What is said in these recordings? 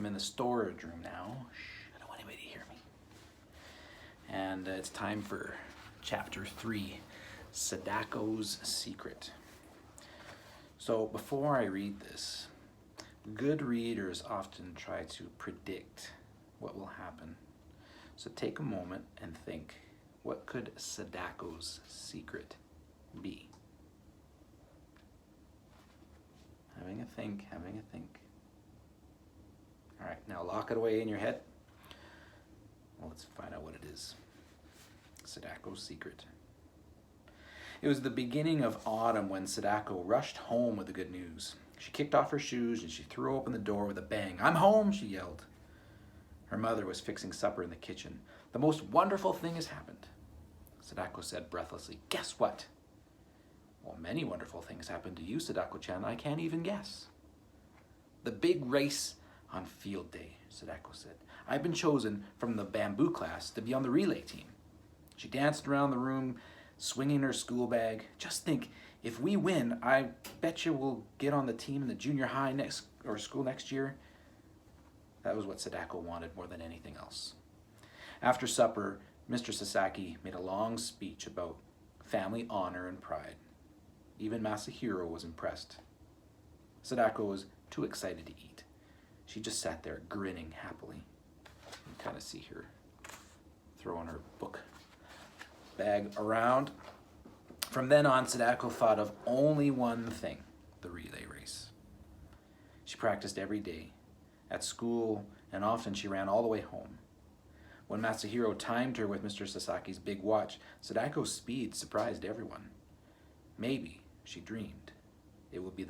I'm in the storage room now. Shh, I don't want anybody to hear me. And it's time for chapter 3, Sadako's Secret. So before I read this, good readers often try to predict what will happen. So take a moment and think, what could Sadako's secret be? Having a think. All right, now lock it away in your head. Well, let's find out what it is. Sadako's secret. It was the beginning of autumn when Sadako rushed home with the good news. She kicked off her shoes and she threw open the door with a bang. "I'm home," she yelled. Her mother was fixing supper in the kitchen. "The most wonderful thing has happened," Sadako said breathlessly. "Guess what?" "Well, many wonderful things happened to you, Sadako-chan. I can't even guess." "The big race on field day," Sadako said. "I've been chosen from the bamboo class to be on the relay team." She danced around the room, swinging her school bag. "Just think, if we win, I bet you we'll get on the team in the junior high school next year." That was what Sadako wanted more than anything else. After supper, Mr. Sasaki made a long speech about family honor and pride. Even Masahiro was impressed. Sadako was too excited to eat. She just sat there grinning happily. You can kind of see her throwing her book bag around. From then on, Sadako thought of only one thing, the relay race. She practiced every day, at school, and often she ran all the way home. When Masahiro timed her with Mr. Sasaki's big watch, Sadako's speed surprised everyone. Maybe, she dreamed, she would be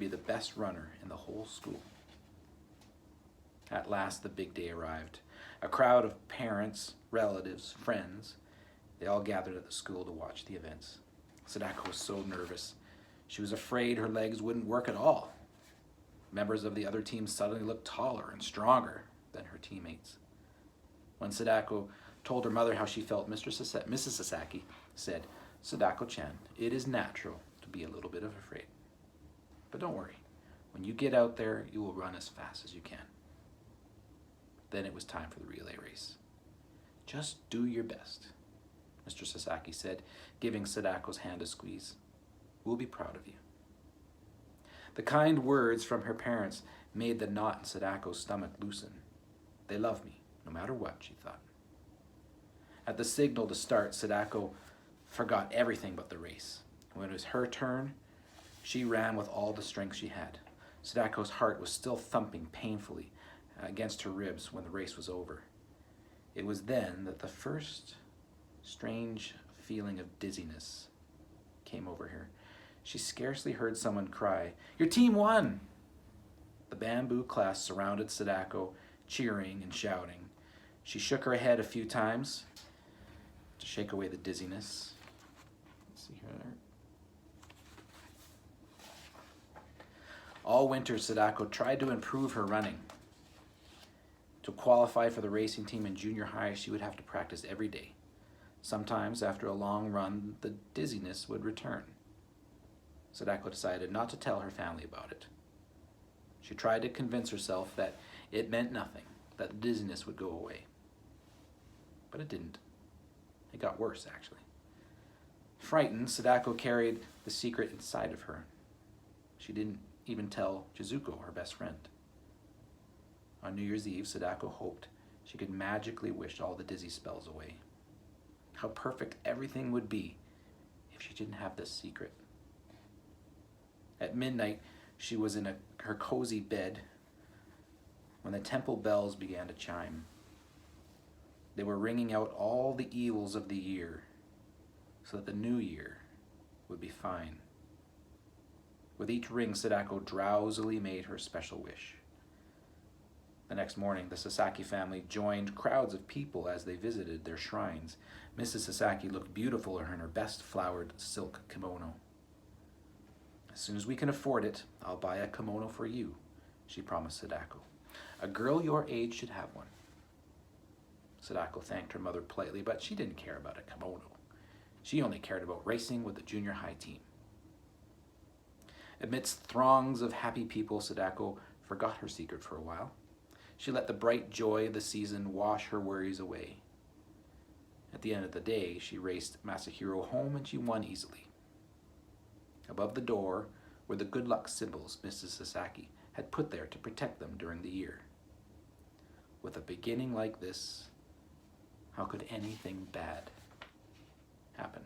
the best runner in the whole school. At last, the big day arrived. A crowd of parents, relatives, friends, they all gathered at the school to watch the events. Sadako was so nervous. She was afraid her legs wouldn't work at all. Members of the other team suddenly looked taller and stronger than her teammates. When Sadako told her mother how she felt, Mrs. Sasaki said, "Sadako-chan, it is natural to be a little bit afraid. But don't worry. When you get out there, you will run as fast as you can." Then it was time for the relay race. "Just do your best," Mr. Sasaki said, giving Sadako's hand a squeeze. "We'll be proud of you." The kind words from her parents made the knot in Sadako's stomach loosen. They love me, no matter what, she thought. At the signal to start, Sadako forgot everything but the race. When it was her turn, she ran with all the strength she had. Sadako's heart was still thumping painfully against her ribs when the race was over. It was then that the first strange feeling of dizziness came over her. She scarcely heard someone cry, "Your team won!" The bamboo class surrounded Sadako, cheering and shouting. She shook her head a few times to shake away the dizziness. Let's see here. All winter, Sadako tried to improve her running. To qualify for the racing team in junior high, she would have to practice every day. Sometimes, after a long run, the dizziness would return. Sadako decided not to tell her family about it. She tried to convince herself that it meant nothing, that the dizziness would go away. But it didn't. It got worse, actually. Frightened, Sadako carried the secret inside of her. She didn't even tell Chizuko, her best friend. On New Year's Eve, Sadako hoped she could magically wish all the dizzy spells away. How perfect everything would be if she didn't have this secret. At midnight, she was in her cozy bed when the temple bells began to chime. They were ringing out all the evils of the year so that the new year would be fine. With each ring, Sadako drowsily made her special wish. The next morning, the Sasaki family joined crowds of people as they visited their shrines. Mrs. Sasaki looked beautiful in her best flowered silk kimono. "As soon as we can afford it, I'll buy a kimono for you," she promised Sadako. "A girl your age should have one." Sadako thanked her mother politely, but she didn't care about a kimono. She only cared about racing with the junior high team. Amidst throngs of happy people, Sadako forgot her secret for a while. She let the bright joy of the season wash her worries away. At the end of the day, she raced Masahiro home and she won easily. Above the door were the good luck symbols Mrs. Sasaki had put there to protect them during the year. With a beginning like this, how could anything bad happen?